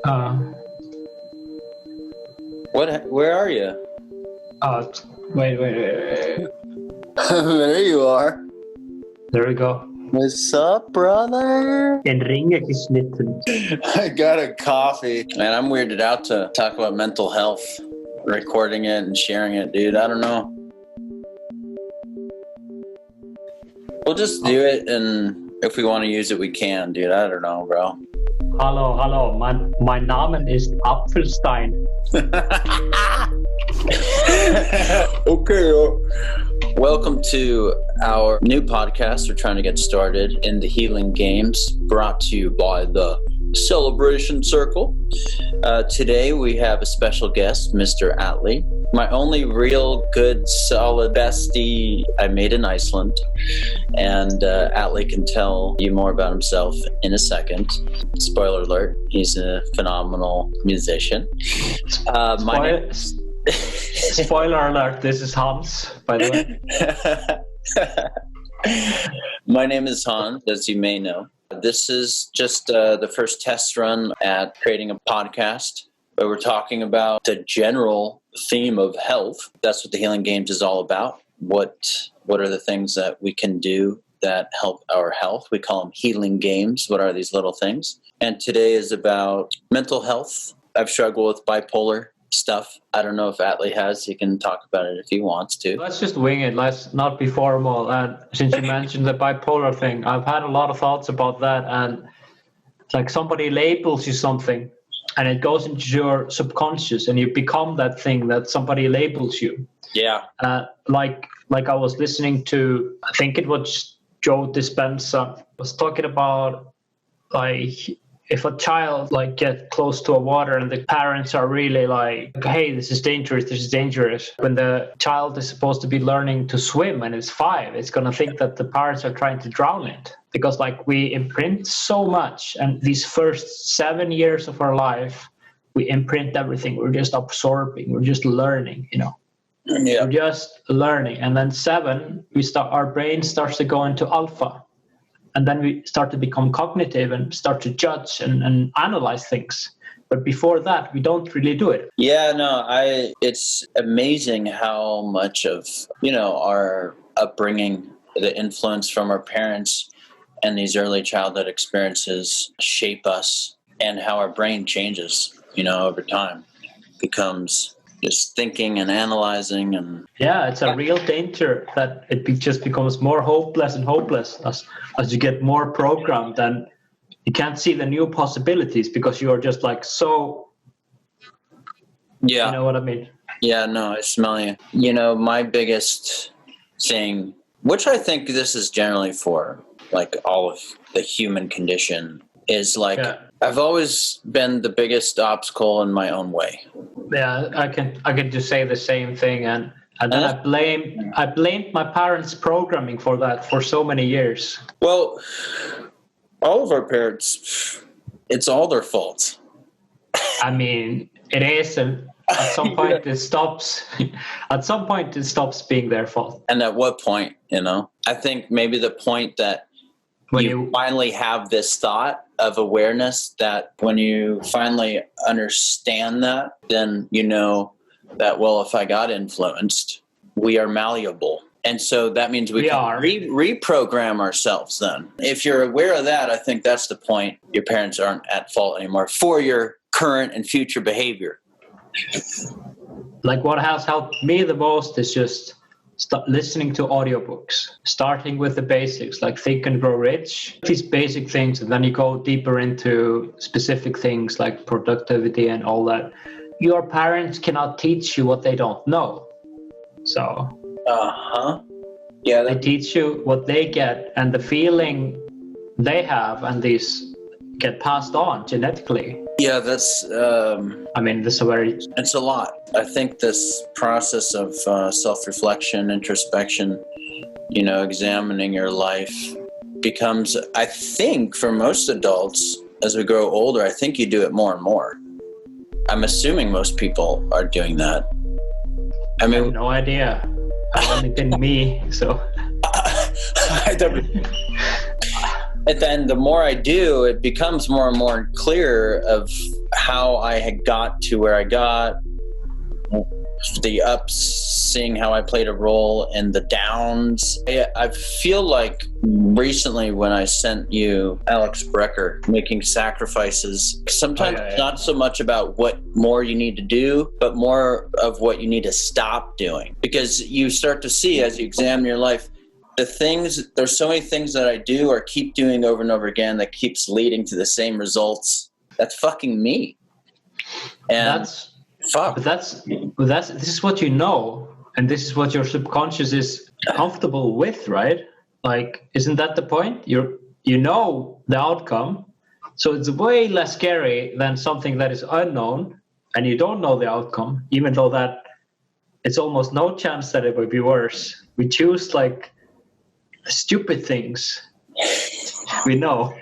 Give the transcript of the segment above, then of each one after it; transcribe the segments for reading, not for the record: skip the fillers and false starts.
Uh, What? Where are you? uh, wait. There you are. There we go. What's up, brother? En ring är geschnitten. I got a coffee. Man, I'm weirded out to talk about mental health. Recording it and sharing it, dude. I don't know. We'll just do it, and if we want to use it, we can, dude. I don't know, bro. Hallo. Mein Name ist Apfelstein. Okay. Welcome to our new podcast. We're trying to get started in the Healing Games, brought to you by the Celebration Circle. Today we have a special guest, Mr. Atli. My only real good, solid bestie I made in Iceland. And Atli can tell you more about himself in a second. Spoiler alert, he's a phenomenal musician. Spoiler alert, this is Hans, by the way. My name is Hans, as you may know. This is just the first test run at creating a podcast, where we're talking about the general theme of health. That's what the Healing Games is all about. What are the things that we can do that help our health? We call them Healing Games. What are these little things? And today is about mental health. I've struggled with bipolar stuff. I don't know if Atli has. He can talk about it if he wants to. Let's just wing it. Let's not be formal. And since you mentioned the bipolar thing, I've had a lot of thoughts about that. And it's like somebody labels you something and it goes into your subconscious and you become that thing that somebody labels you. Yeah. Like I was listening to, I think it was Joe Dispenza was talking about, like, if a child get close to a water and the parents are really like, hey, this is dangerous. When the child is supposed to be learning to swim and it's 5, it's going to think that the parents are trying to drown it. Because we imprint so much, and these first 7 years of our life, we imprint everything. We're just absorbing. We're just learning, Yeah. We're just learning. And then 7, our brain starts to go into alpha. And then we start to become cognitive and start to judge and analyze things. But before that, we don't really do it. Yeah, no, it's amazing how much of, our upbringing, the influence from our parents and these early childhood experiences shape us, and how our brain changes, over time. Becomes just thinking and analyzing. And yeah, it's a real danger that it just becomes more hopeless and hopeless as you get more programmed, and you can't see the new possibilities because you are just so. Yeah, you know what I mean? Yeah, no, I smell you. My biggest thing, which I think this is generally for all of the human condition, is I've always been the biggest obstacle in my own way. Yeah, I can just say the same thing, and then I blamed my parents' programming for that for so many years. Well, all of our parents, it's all their fault. I mean, it is, and at some point it stops. At some point, it stops being their fault. And at what point? I think maybe the point that when you finally have this thought of awareness, that when you finally understand that, then you know that, well, if I got influenced, we are malleable. And so that means we can reprogram ourselves then. If you're aware of that, I think that's the point. Your parents aren't at fault anymore for your current and future behavior. What has helped me the most is just listening to audiobooks, starting with the basics, like Think and Grow Rich, these basic things, and then you go deeper into specific things like productivity and all that. Your parents cannot teach you what they don't know. So yeah, they teach you what they get, and the feeling they have, and these get passed on genetically. Yeah, that's it's a lot. I think this process of self-reflection, introspection, examining your life becomes, I think, for most adults, as we grow older, I think you do it more and more. I'm assuming most people are doing that. I have no idea. I've only been me, so. And then the more I do, it becomes more and more clear of how I had got to where I got, the ups, seeing how I played a role in the downs. I feel like recently when I sent you Alex Brecker, Making Sacrifices, sometimes it's not so much about what more you need to do, but more of what you need to stop doing. Because you start to see as you examine your life, there's so many things that I do or keep doing over and over again that keeps leading to the same results. That's fucking me. And fuck. But this is what you know, and this is what your subconscious is comfortable with, right? Like, isn't that the point? You know the outcome, so it's way less scary than something that is unknown and you don't know the outcome, even though that it's almost no chance that it would be worse. We choose like stupid things. We know.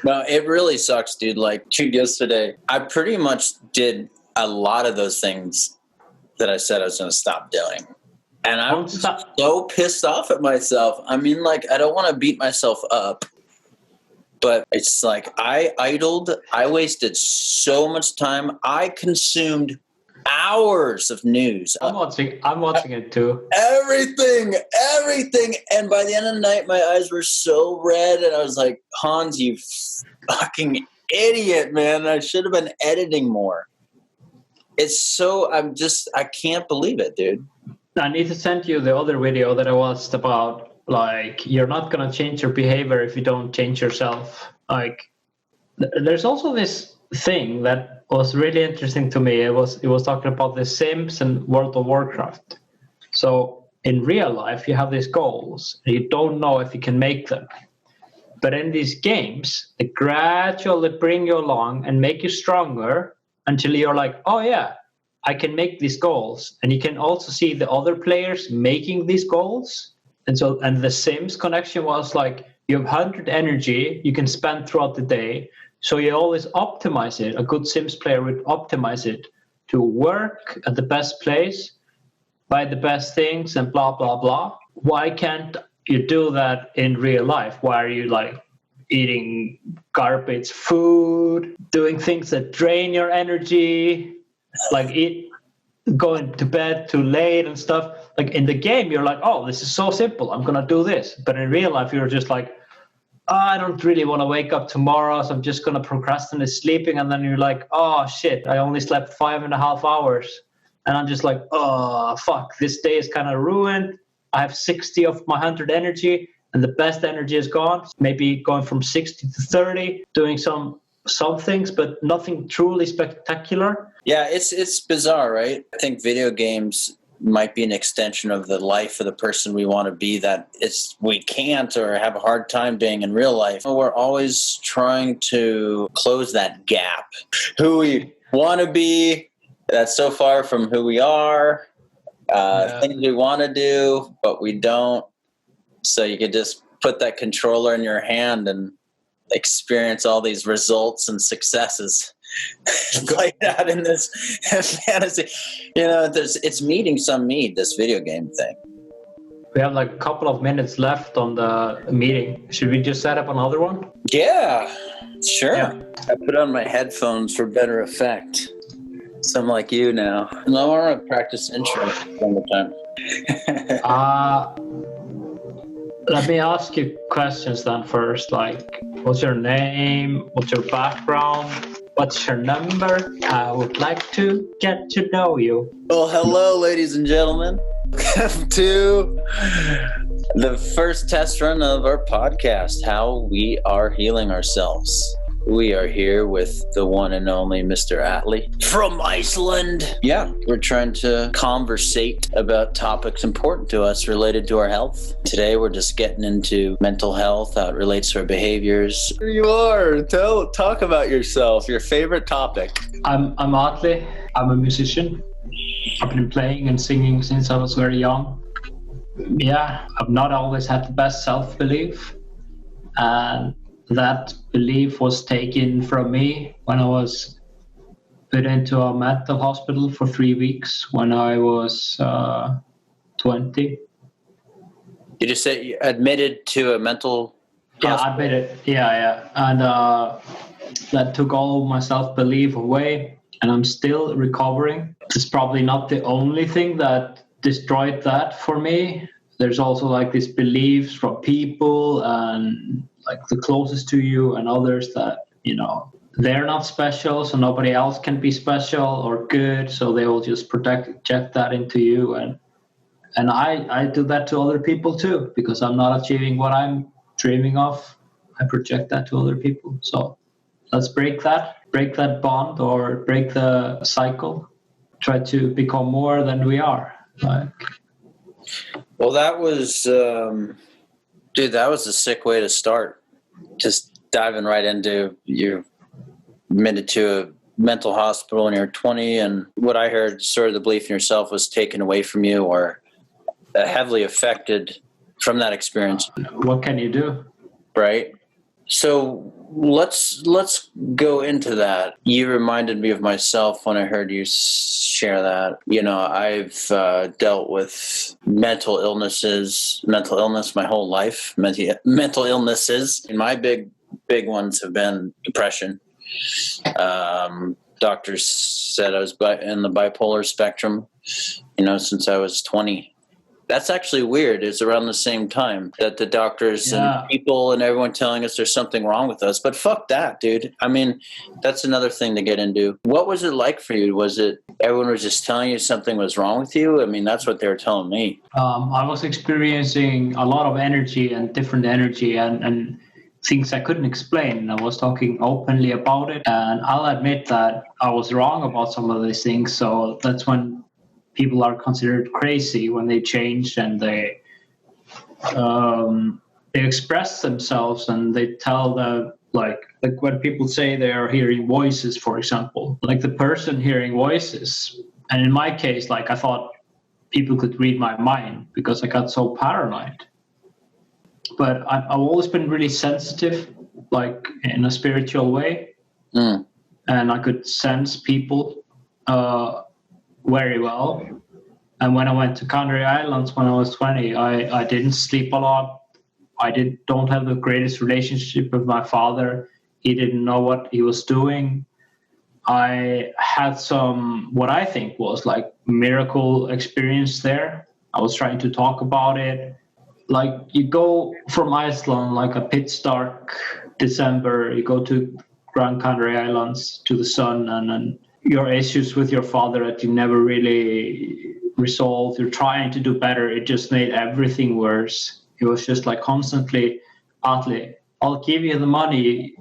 No, it really sucks, dude. Like yesterday, I pretty much did a lot of those things that I said I was going to stop doing. And I'm so pissed off at myself. I mean, like, I don't want to beat myself up, but it's like I wasted so much time. I consumed hours of news. I'm watching it too. Everything. And by the end of the night, my eyes were so red, and I was like, Hans, you fucking idiot, man. I should have been editing more. I can't believe it, dude. I need to send you the other video that I watched about, like, you're not going to change your behavior if you don't change yourself. Like, there's also this thing that was really interesting to me. It was talking about the Sims and World of Warcraft. So in real life, you have these goals, and you don't know if you can make them. But in these games, they gradually bring you along and make you stronger until you're like, oh yeah, I can make these goals. And you can also see the other players making these goals. And the Sims connection was like, you have 100 energy you can spend throughout the day. So you always optimize it. A good Sims player would optimize it to work at the best place, buy the best things, and blah, blah, blah. Why can't you do that in real life? Why are you like eating garbage food, doing things that drain your energy, like going to bed too late and stuff? Like in the game, you're like, oh, this is so simple, I'm gonna do this. But in real life, you're just like, oh, I don't really want to wake up tomorrow, so I'm just gonna procrastinate sleeping. And then you're like, oh shit, I only slept 5.5 hours. And I'm just like, oh fuck, this day is kind of ruined. I have 60 of my 100 energy, and the best energy is gone. Maybe going from 60 to 30, doing some things, but nothing truly spectacular. Yeah, it's bizarre, right? I think video games might be an extension of the life of the person we want to be that we can't or have a hard time being in real life. We're always trying to close that gap. Who we want to be, that's so far from who we are. Things we want to do, but we don't. So you could just put that controller in your hand and experience all these results and successes played out in this fantasy. You know, it's meeting some need, this video game thing. We have like a couple of minutes left on the meeting. Should we just set up another one? Yeah, sure. Yeah. I put on my headphones for better effect. So I'm like you now. And I want to practice intro one more time. Let me ask you questions then first. Like, what's your name? What's your background? What's your number? I would like to get to know you. Well, hello, ladies and gentlemen. Welcome to the first test run of our podcast, How We Are Healing Ourselves. We are here with the one and only Mr. Atli from Iceland. Yeah, we're trying to conversate about topics important to us related to our health. Today, we're just getting into mental health, how it relates to our behaviors. Here you are. Talk about yourself, your favorite topic. I'm Atli. I'm a musician. I've been playing and singing since I was very young. Yeah, I've not always had the best self-belief. And that belief was taken from me when I was put into a mental hospital for 3 weeks when I was 20. Did you say you admitted to a mental Yeah, I bet it. Yeah. And that took all my self-belief away, and I'm still recovering. It's probably not the only thing that destroyed that for me. There's also like these beliefs from people and like the closest to you and others that, they're not special, so nobody else can be special or good, so they will just project that into you. And I do that to other people too, because I'm not achieving what I'm dreaming of. I project that to other people. So let's break that bond, or break the cycle. Try to become more than we are. Well, that was, dude, that was a sick way to start. Just diving right into, you're admitted to a mental hospital when you're 20, and what I heard, sort of the belief in yourself was taken away from you, or heavily affected from that experience. What can you do? Right. So let's go into that. You reminded me of myself when I heard you share that. I've dealt with mental illness my whole life. Mental illnesses, and my big ones have been depression. Doctors said I was in the bipolar spectrum, since I was 20. That's actually weird. It's around the same time that the doctors and people and everyone telling us there's something wrong with us. But fuck that, dude. I mean, that's another thing to get into. What was it like for you? Was it everyone was just telling you something was wrong with you? I mean, that's what they were telling me. I was experiencing a lot of energy and different energy and things I couldn't explain. I was talking openly about it, and I'll admit that I was wrong about some of these things. So that's when people are considered crazy, when they change and they express themselves and they tell like when people say they are hearing voices, for example, like the person hearing voices. And in my case, like I thought people could read my mind because I got so paranoid. But I've always been really sensitive, like in a spiritual way. And I could sense people very well. And when I went to Canary Islands when I was 20, I didn't sleep a lot. I don't have the greatest relationship with my father. He didn't know what he was doing. I had some, what I think was like miracle experience there. I was trying to talk about it. Like you go from Iceland, like a pitch dark December, you go to Grand Canary Islands to the sun, and then your issues with your father that you never really resolved, you're trying to do better, it just made everything worse. It was just like constantly, Atle, I'll give you the money,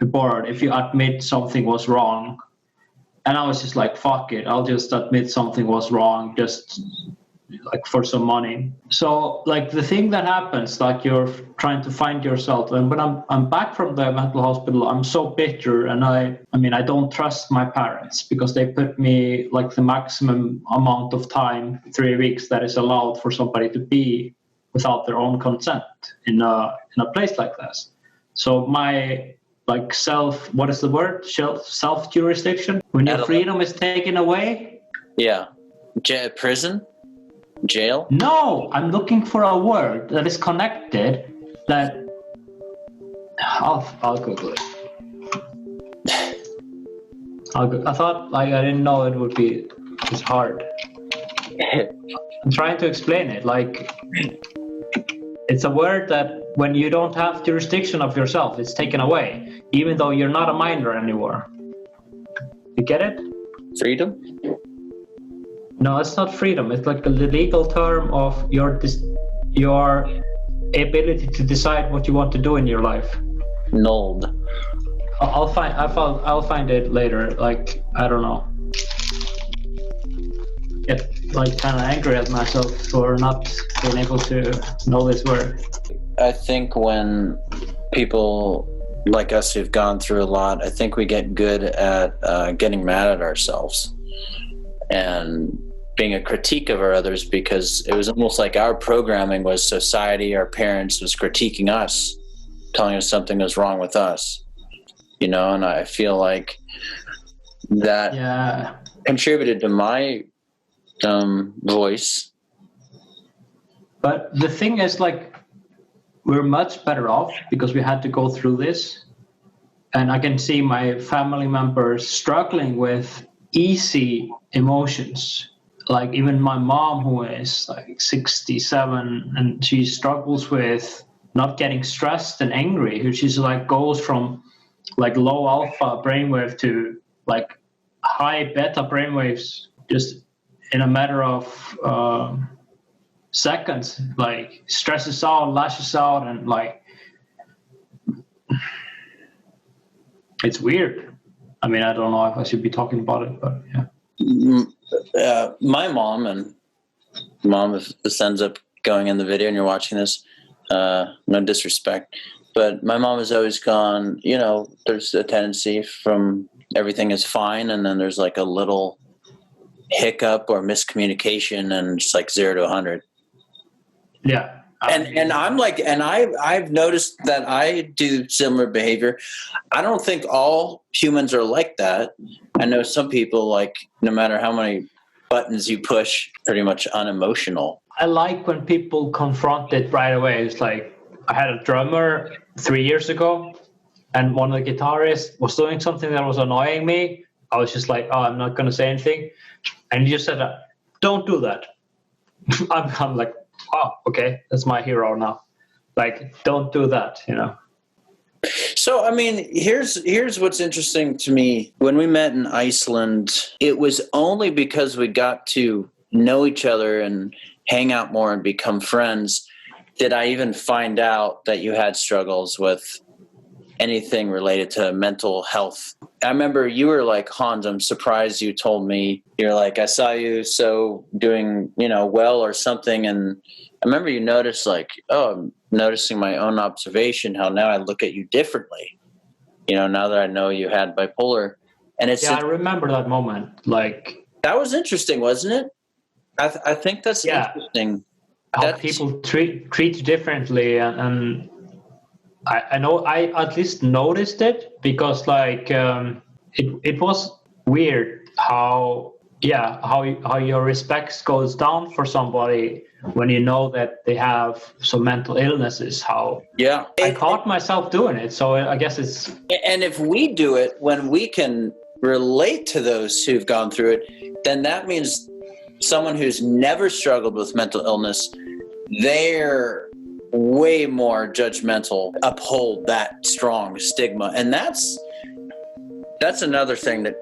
Board, if you admit something was wrong. And I was just like, fuck it, I'll just admit something was wrong, just like for some money. So like the thing that happens, like you're trying to find yourself, and when I'm back from the mental hospital, I'm so bitter, and I don't trust my parents because they put me like the maximum amount of time, 3 weeks, that is allowed for somebody to be without their own consent in a place like this. So my like what is the word? Self jurisdiction. When your freedom is taken away. Yeah. Prison? Jail? No, I'm looking for a word that is connected. That I'll Google it. I thought like I didn't know it would be this hard. I'm trying to explain it. Like it's a word that when you don't have jurisdiction of yourself, it's taken away, even though you're not a minor anymore. You get it? Freedom? No, it's not freedom. It's like the legal term of your ability to decide what you want to do in your life. Nulled. I'll find it later. Like I don't know. Get like kind of angry at myself for not being able to know this word. I think when people like us who've gone through a lot, I think we get good at getting mad at ourselves and being a critique of our others, because it was almost like our programming was society, our parents was critiquing us, telling us something was wrong with us, and I feel like that contributed to my voice. But the thing is, like, we're much better off because we had to go through this. And I can see my family members struggling with easy emotions. Like even my mom, who is like 67, and she struggles with not getting stressed and angry. She's like goes from like low alpha brainwave to like high beta brainwaves just in a matter of seconds. Like stresses out, lashes out, and like it's weird. I mean, I don't know if I should be talking about it, but yeah. My mom, and mom, if this ends up going in the video and you're watching this, no disrespect, but my mom has always gone, you know, there's a tendency from everything is fine, and then there's like a little hiccup or miscommunication, and it's like 0 to 100. Yeah. And I'm like, and I've noticed that I do similar behavior. I don't think all humans are like that. I know some people, like, no matter how many buttons you push, pretty much unemotional. I like when people confront it right away. It's like I had a drummer 3 years ago, and one of the guitarists was doing something that was annoying me. I was just like, oh, I'm not going to say anything. And he just said, don't do that. I'm like, oh, okay, that's my hero now. Like, don't do that, you know? So, I mean, here's what's interesting to me. When we met in Iceland, it was only because we got to know each other and hang out more and become friends did I even find out that you had struggles with anything related to mental health. I remember you were like, Hans, I'm surprised you told me. You're like, I saw you so doing, you know, well or something. And I remember you noticed like, oh, I'm noticing my own observation, how now I look at you differently, you know, now that I know you had bipolar. And it's, yeah, I remember that moment. Like, that was interesting, wasn't it? I think that's interesting. How people treat you differently. And I know I at least noticed it because like it was weird how your respect goes down for somebody when you know that they have some mental illnesses. I caught myself doing it, so I guess it's. And if we do it when we can relate to those who've gone through it, then that means someone who's never struggled with mental illness, they're way more judgmental, uphold that strong stigma. And that's another thing to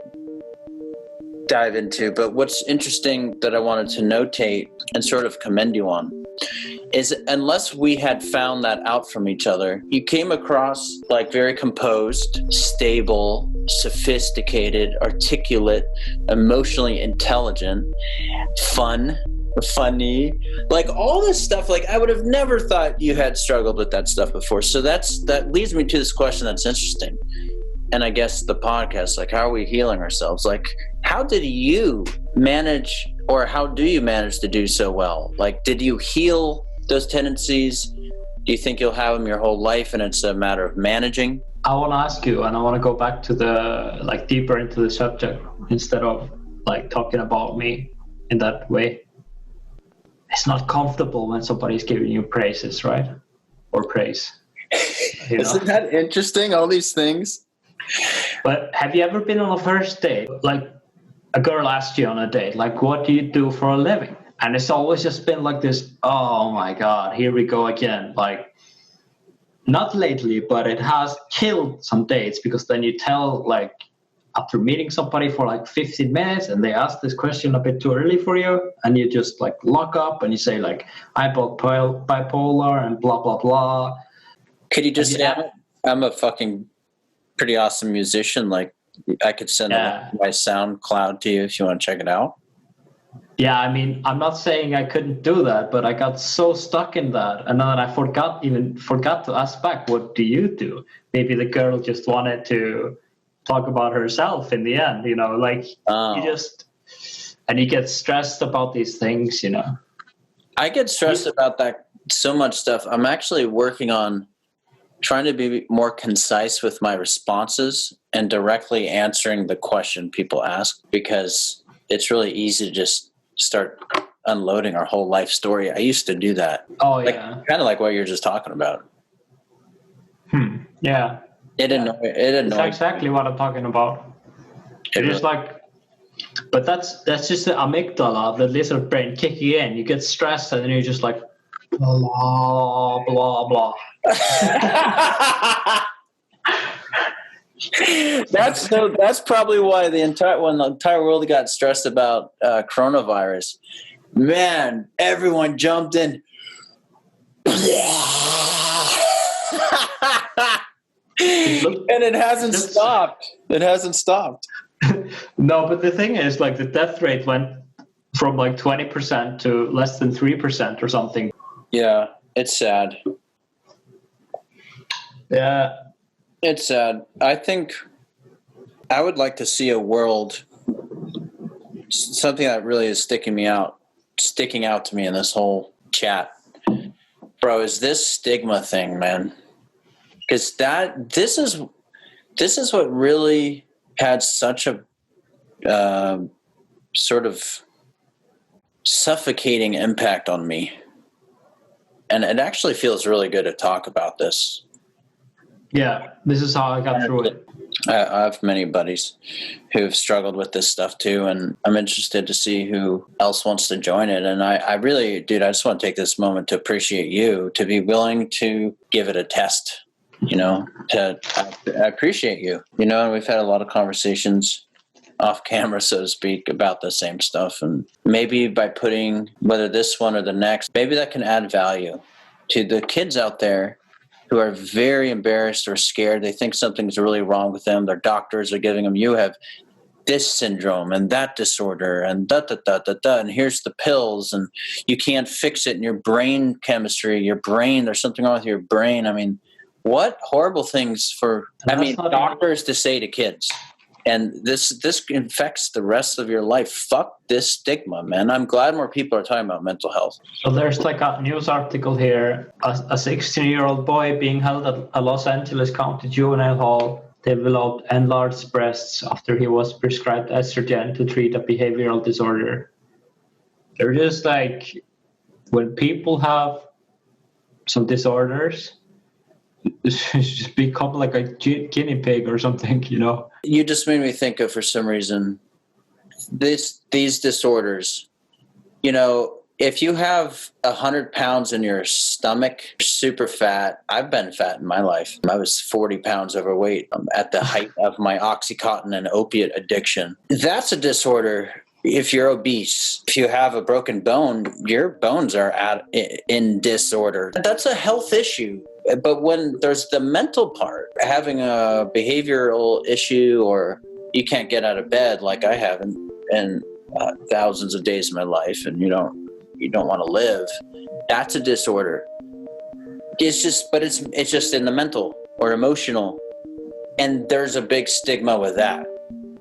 dive into. But what's interesting that I wanted to notate and sort of commend you on is, unless we had found that out from each other, you came across like very composed, stable, sophisticated, articulate, emotionally intelligent, funny, like all this stuff. Like, I would have never thought you had struggled with that stuff before. So that leads me to this question that's interesting. And I guess the podcast, like, how are we healing ourselves? Like, how did you manage, or how do you manage to do so well? Like, did you heal those tendencies? Do you think you'll have them your whole life and it's a matter of managing? I want to ask you, and I want to go back to the, like, deeper into the subject instead of like talking about me in that way. It's not comfortable when somebody's giving you praises, right? Or praise. Isn't that interesting, all these things? But have you ever been on a first date? Like, a girl asked you on a date, like, what do you do for a living? And it's always just been like this, oh my God, here we go again. Like, not lately, but it has killed some dates, because then you tell, like, after meeting somebody for like 15 minutes and they ask this question a bit too early for you, and you just like lock up and you say like, I'm bipolar and blah, blah, blah. Could you just say, I'm a fucking pretty awesome musician. Like, I could send my SoundCloud to you if you want to check it out. Yeah, I mean, I'm not saying I couldn't do that, but I got so stuck in that. And then I forgot to ask back, what do you do? Maybe the girl just wanted to talk about herself in the end, you know, like you get stressed about these things, you know. I get stressed about that, so much stuff. I'm actually working on trying to be more concise with my responses and directly answering the question people ask, because it's really easy to just start unloading our whole life story. I used to do that. Oh, yeah. Kind of like what you're just talking about. Yeah. It It's annoyed. exactly what I'm talking about. It is like, but that's just the amygdala, the lizard brain kicking in. You get stressed and then you're just like, blah, blah, blah. That's probably why the entire world got stressed about coronavirus. Man, everyone jumped in. And it hasn't stopped. It hasn't stopped. No, but the thing is, like, the death rate went from like 20% to less than 3% or something. Yeah, it's sad. Yeah. It's sad. I think I would like to see a world, something that really is sticking out to me in this whole chat, bro, is this stigma thing, man. Because this is what really had such a sort of suffocating impact on me. And it actually feels really good to talk about this. Yeah, this is how I got through it. I have many buddies who've struggled with this stuff too, and I'm interested to see who else wants to join it. And I really, dude, I just want to take this moment to appreciate you, to be willing to give it a test, you know, I appreciate you, you know, and we've had a lot of conversations off camera, so to speak, about the same stuff. And maybe by putting, whether this one or the next, maybe that can add value to the kids out there who are very embarrassed or scared. They think something's really wrong with them. Their doctors are giving them, you have this syndrome and that disorder and and here's the pills and you can't fix it in your brain chemistry, there's something wrong with your brain. I mean, what horrible things for, doctors to say to kids. And this infects the rest of your life. Fuck this stigma, man. I'm glad more people are talking about mental health. So there's like a news article here. A 16-year-old boy being held at a Los Angeles County juvenile hall developed enlarged breasts after he was prescribed estrogen to treat a behavioral disorder. They're just like, when people have some disorders, just become like a guinea pig or something, you know? You just made me think of, for some reason, these disorders. You know, if you have 100 pounds in your stomach, super fat. I've been fat in my life. I was 40 pounds overweight at the height of my Oxycontin and opiate addiction. That's a disorder. If you're obese, if you have a broken bone, your bones are in disorder. That's a health issue. But when there's the mental part, having a behavioral issue, or you can't get out of bed like I have in thousands of days of my life, and you don't want to live, that's a disorder. It's just in the mental or emotional, and there's a big stigma with that.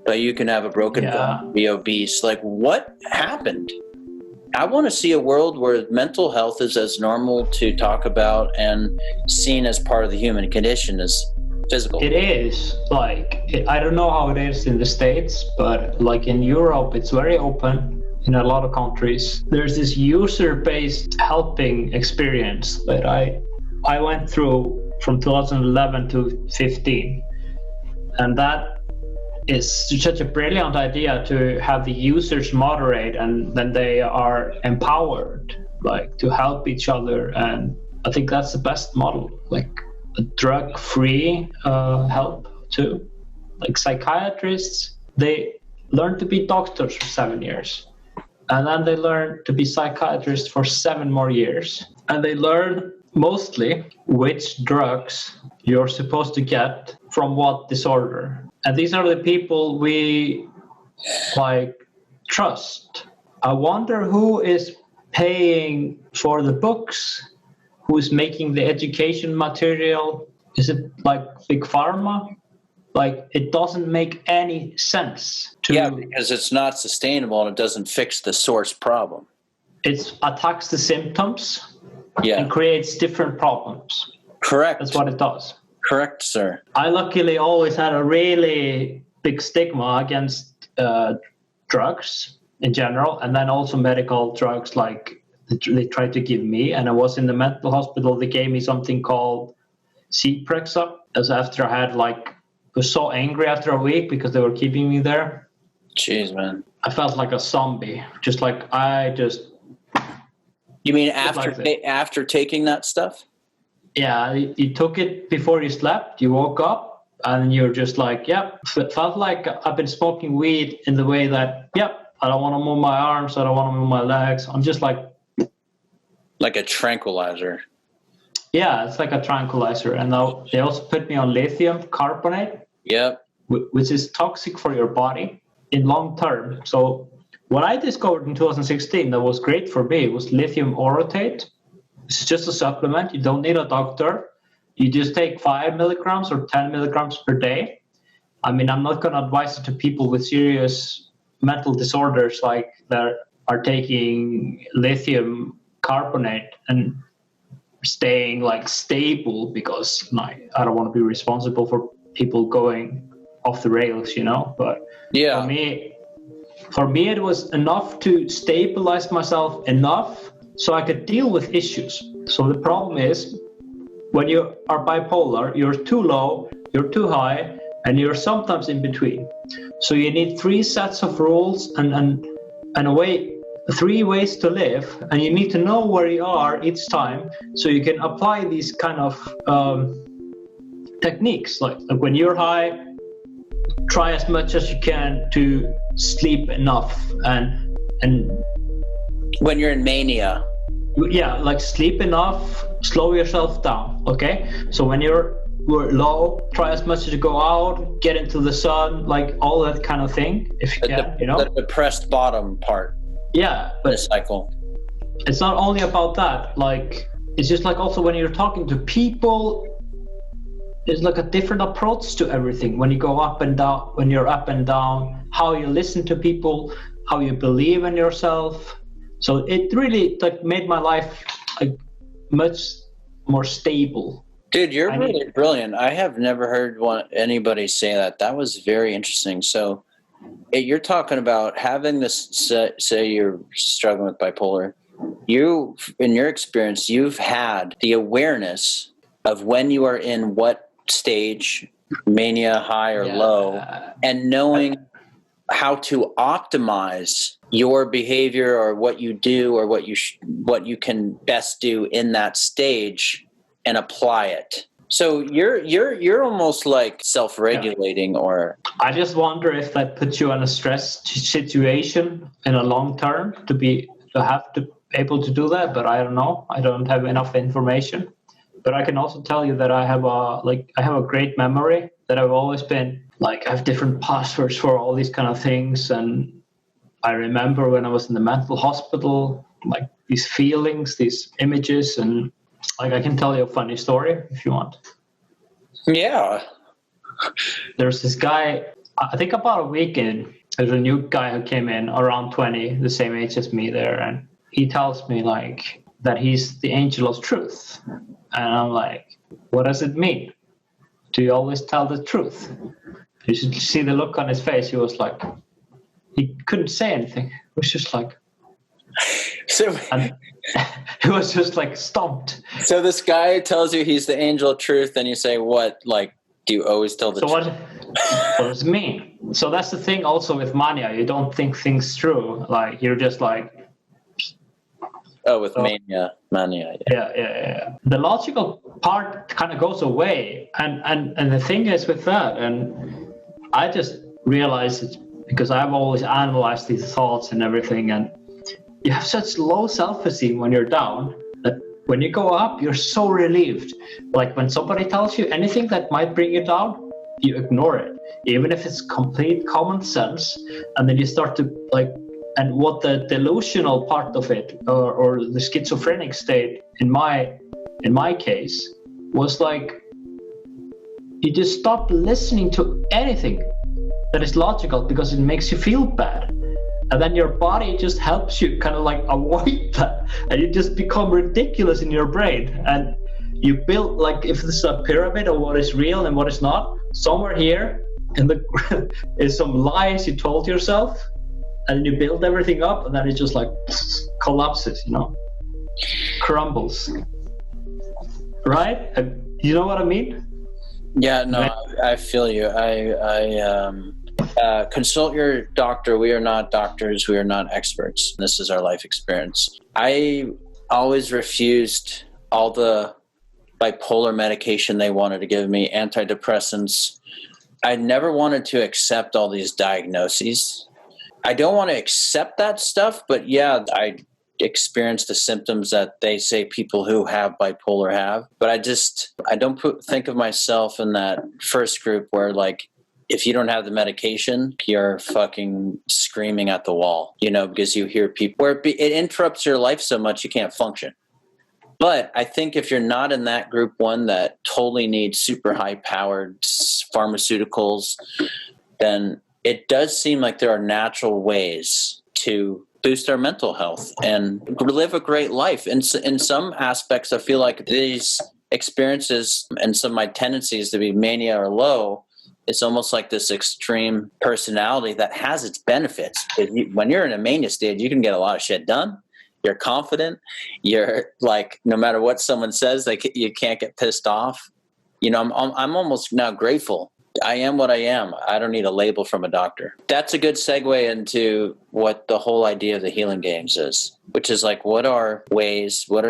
But you can have a broken bone, be obese. Like, what happened? I want to see a world where mental health is as normal to talk about and seen as part of the human condition as physical. It is. Like, I don't know how it is in the States, but like in Europe, it's very open in a lot of countries. There's this user-based helping experience that I went through from 2011 to 15. And that is such a brilliant idea, to have the users moderate, and then they are empowered, like, to help each other. And I think that's the best model, like a drug-free help too. Like psychiatrists, they learn to be doctors for 7 years, and then they learn to be psychiatrists for 7 more years, and they learn mostly which drugs you're supposed to get from what disorder. And these are the people we trust. I wonder who is paying for the books, who's making the education material. Is it like Big Pharma? Like, it doesn't make any sense because it's not sustainable and it doesn't fix the source problem. It attacks the symptoms and creates different problems. Correct. That's what it does. Correct, sir. I luckily always had a really big stigma against drugs in general, and then also medical drugs like they tried to give me. And I was in the mental hospital. They gave me something called C-Prex up. As after I had was so angry after a week because they were keeping me there. Jeez, man. I felt like a zombie. You mean after taking that stuff? Yeah, you took it before you slept. You woke up and you're just like, yep. It felt like I've been smoking weed in the way that, yep, I don't want to move my arms. I don't want to move my legs. I'm just like a tranquilizer. Yeah, it's like a tranquilizer. And now they also put me on lithium carbonate. Yep. Which is toxic for your body in long term. So what I discovered in 2016 that was great for me was lithium orotate. It's just a supplement. You don't need a doctor. You just take 5 milligrams or 10 milligrams per day. I mean, I'm not going to advise it to people with serious mental disorders like that are taking lithium carbonate and staying stable, because I don't want to be responsible for people going off the rails, But yeah, for me, it was enough to stabilize myself enough so I could deal with issues. So the problem is when you are bipolar, you're too low, you're too high, and you're sometimes in between. So you need 3 sets of rules and a way, 3 ways to live, and you need to know where you are each time so you can apply these kind of techniques. Like when you're high, try as much as you can to sleep enough, and when you're in mania, sleep enough, slow yourself down. Okay, so when we're low, try as much as you go out, get into the sun, all that kind of thing, if you can. The depressed bottom part. Yeah, but the cycle. It's not only about that. It's just also when you're talking to people, there's a different approach to everything. When you go up and down, when you're up and down, how you listen to people, how you believe in yourself. So it really made my life much more stable. Dude, you're really brilliant. I have never heard anybody say that. That was very interesting. So you're talking about having this, say you're struggling with bipolar. You, in your experience, you've had the awareness of when you are in what stage, mania, high or low, and knowing how to optimize your behavior or what you do or what you can best do in that stage and apply it. So you're almost like self-regulating, or I just wonder if that puts you in a stress situation in a long term to have to able to do that. But I don't know. I don't have enough information. But I can also tell you that I have a great memory, that I've always been I have different passwords for all these kind of things. And I remember when I was in the mental hospital, these feelings, these images, and I can tell you a funny story if you want. Yeah. There's this guy, I think about a week in, there's a new guy who came in around 20, the same age as me there. And he tells me that he's the angel of truth. And I'm like, what does it mean? Do you always tell the truth? You should see the look on his face. He was he couldn't say anything. It was just and he was just stumped. So this guy tells you he's the angel of truth, and you say, what? Do you always tell the truth? What does it mean? So that's the thing also with mania. You don't think things through. You're just with mania. Yeah. The logical part kind of goes away. And the thing is with that, and I just realized it's because I've always analyzed these thoughts and everything, and you have such low self-esteem when you're down that when you go up, you're so relieved. When somebody tells you anything that might bring you down, you ignore it, even if it's complete common sense. And then you start to and what the delusional part of it, or the schizophrenic state in my case, was you just stop listening to anything that is logical because it makes you feel bad. And then your body just helps you kind of avoid that. And you just become ridiculous in your brain. And you build, if this is a pyramid of what is real and what is not, somewhere here is some lies you told yourself. And you build everything up, and then it just collapses, crumbles. Right? And You know what I mean? Yeah, no, I feel you. Consult your doctor. We are not doctors. We are not experts. This is our life experience. I always refused all the bipolar medication they wanted to give me, antidepressants. I never wanted to accept all these diagnoses. I don't want to accept that stuff, but yeah, I experience the symptoms that they say people who have bipolar have. But I don't think of myself in that first group where, like, if you don't have the medication, you're fucking screaming at the wall, because you hear people where it interrupts your life so much you can't function. But I think if you're not in that group one that totally needs super high-powered pharmaceuticals, then it does seem like there are natural ways to boost our mental health and live a great life. In some aspects, I feel like these experiences and some of my tendencies to be mania or low, it's almost like this extreme personality that has its benefits. When you're in a mania stage, you can get a lot of shit done. You're confident. You're like, no matter what someone says, you can't get pissed off. I'm almost now grateful. I am what I am. I don't need a label from a doctor. That's a good segue into what the whole idea of the healing games is, which is like, what are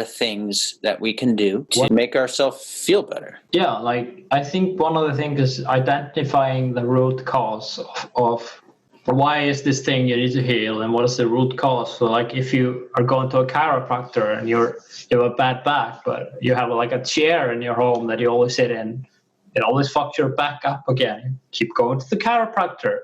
things that we can do to make ourselves feel better? Yeah, like I think one of the things is identifying the root cause of why is this thing you need to heal, and what is the root cause. So like if you are going to a chiropractor and you have a bad back, but you have like a chair in your home that you always sit in, it always fucks your back up again. Keep going to the chiropractor.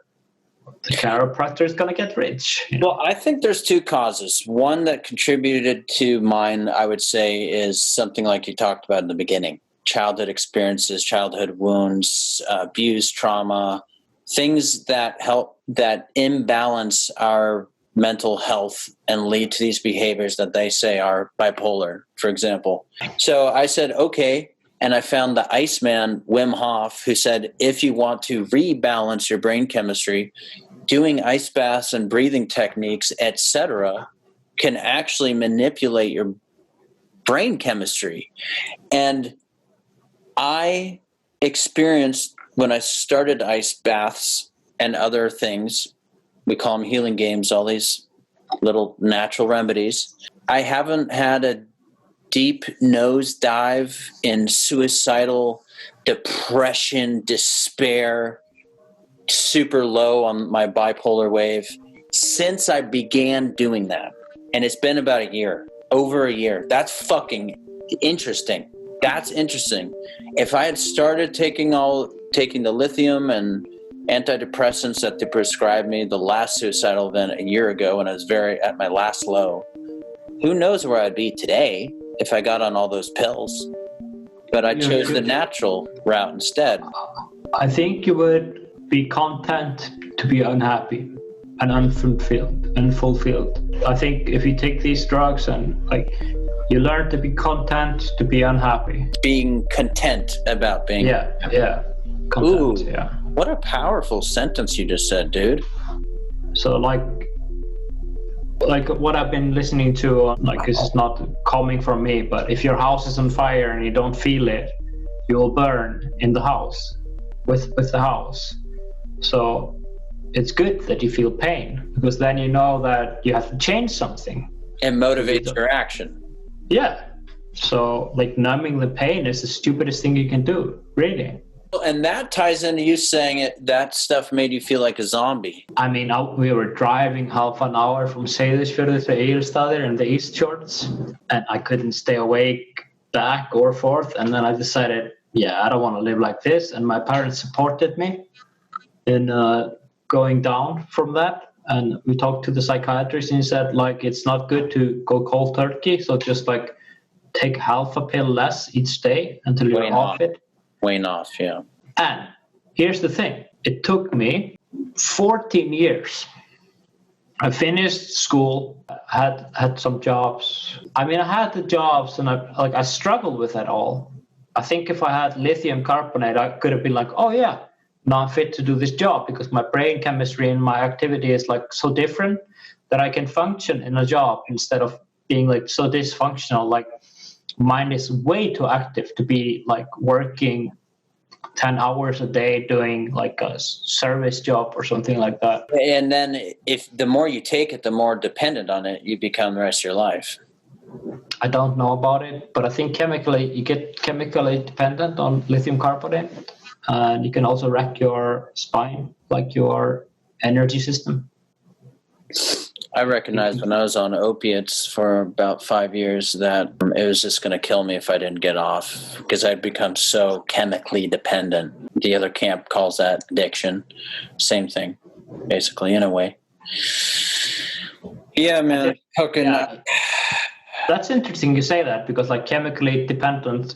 The chiropractor is going to get rich. Well, I think there's two causes. One that contributed to mine, I would say, is something like you talked about in the beginning. Childhood experiences, childhood wounds, abuse, trauma, things that imbalance our mental health and lead to these behaviors that they say are bipolar, for example. So I said, okay. And I found the Iceman, Wim Hof, who said, if you want to rebalance your brain chemistry, doing ice baths and breathing techniques, etc., can actually manipulate your brain chemistry. And I experienced, when I started ice baths and other things, we call them healing games, all these little natural remedies, I haven't had a deep nosedive in suicidal depression, despair, super low on my bipolar wave since I began doing that. And it's been about a year, over a year. That's fucking interesting. That's interesting. If I had started taking the lithium and antidepressants that they prescribed me the last suicidal event a year ago when I was at my last low, who knows where I'd be today if I got on all those pills. But I chose the natural route instead. I think you would be content to be unhappy and unfulfilled. I think if you take these drugs and you learn to be content to be unhappy. Being content about being. Yeah. Content, ooh, yeah. What a powerful sentence you just said, dude. So like what I've been listening to, this is not coming from me, but if your house is on fire and you don't feel it, you will burn in the house with the house. So it's good that you feel pain, because then you know that you have to change something. It motivates your action. Yeah. So numbing the pain is the stupidest thing you can do, really. And that ties into you saying that stuff made you feel like a zombie. I mean, we were driving half an hour from Seyðisfjörður to Egilsstaðir in the East Shorts, and I couldn't stay awake back or forth. And then I decided, I don't want to live like this. And my parents supported me in going down from that. And we talked to the psychiatrist, and he said, it's not good to go cold turkey. So just take half a pill less each day until you're off it. Wane off, yeah. And here's the thing. It took me 14 years. I finished school, had some jobs. I mean, I had the jobs, and I struggled with it all. I think if I had lithium carbonate, I could have been like, oh yeah, now I'm fit to do this job, because my brain chemistry and my activity is so different that I can function in a job instead of being so dysfunctional. mind is way too active to be like working 10 hours a day doing like a service job or something like that. And then if the more you take it, the more dependent on it you become the rest of your life. I don't know about it, but I think you get chemically dependent on lithium carbonate, and you can also wreck your spine, like your energy system. I recognized when I was on opiates for about 5 years that it was just going to kill me if I didn't get off, because I'd become so chemically dependent. The other camp calls that addiction. Same thing, basically, in a way. Yeah, man. That's interesting you say that, because like chemically dependence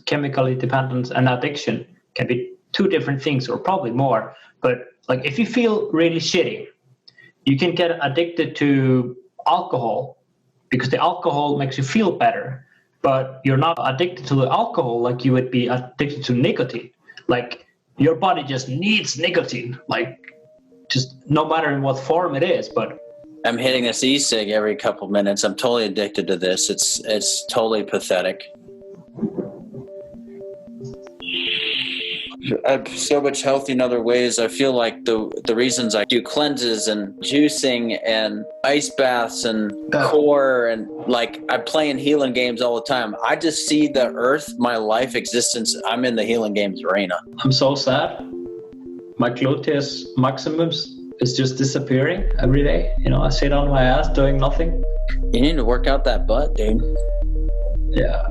and addiction can be two different things, or probably more. But like if you feel really shitty, you can get addicted to alcohol because the alcohol makes you feel better, but you're not addicted to the alcohol like you would be addicted to nicotine. Like your body just needs nicotine, like just no matter in what form it is. But I'm hitting this e-cig every couple minutes. I'm totally addicted to this. It's totally pathetic. I'm so much healthy in other ways. I feel like the reasons I do cleanses and juicing and ice baths and core and like I'm playing healing games all the time. I just see the earth, my life existence. I'm in the healing games arena. I'm so sad. My gluteus maximus is just disappearing every day. You know, I sit on my ass doing nothing. You need to work out that butt, dude. Yeah.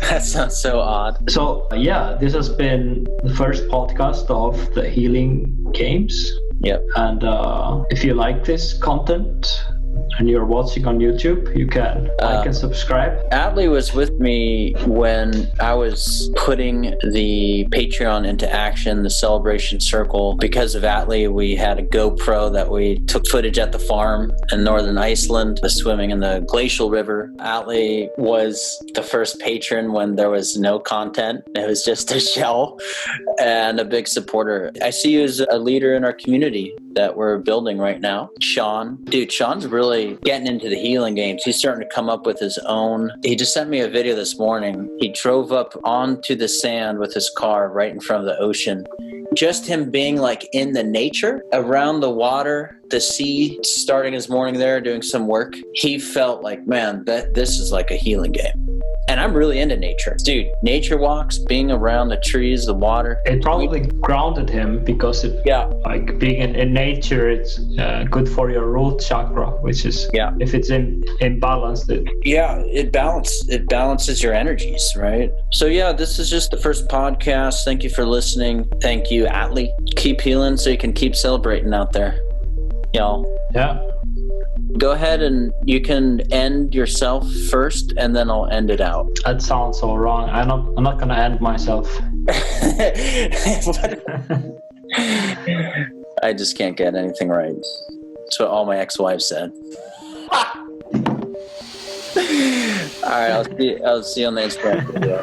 That sounds so odd. So yeah, this has been the first podcast of the Healing Games. Yep. And if you like this content and you're watching on YouTube, you can like and subscribe. Atlee was with me when I was putting the Patreon into action, the Celebration Circle. Because of Atlee, we had a GoPro that we took footage at the farm in northern Iceland, swimming in the glacial river. Atlee was the first patron when there was no content. It was just a shell, and a big supporter. I see you as a leader in our community that we're building right now. Sean. Dude, Sean's really getting into the healing games. He's starting to come up with his own. He just sent me a video this morning. He drove up onto the sand with his car right in front of the ocean. Just him being like in the nature, around the water, the sea, starting his morning there, doing some work. He felt like, man, this is like a healing game. And I'm really into nature. Dude, nature walks, being around the trees, the water. It probably grounded him because like being in nature, it's good for your root chakra, which is, if it's in balance. It balances your energies, right? So yeah, this is just the first podcast. Thank you for listening. Thank you, Atlee. Keep healing so you can keep celebrating out there, y'all. Yeah. Go ahead and you can end yourself first, and then I'll end it out. That sounds so wrong. I'm not gonna end myself. I just can't get anything right. That's what all my ex-wives said. All right, I'll see you on the Instagram video.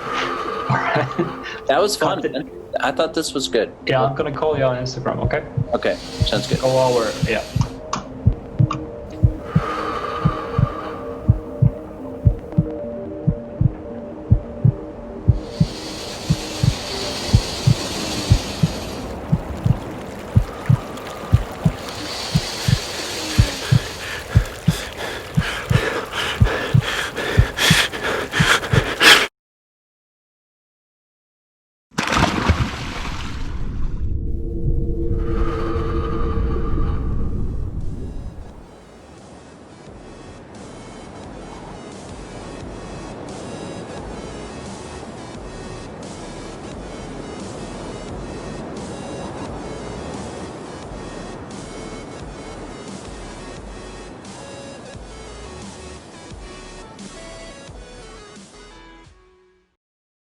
That was fun, man. I thought this was good. Yeah, I'm gonna call you on Instagram, okay? Okay, sounds good. Go over, yeah.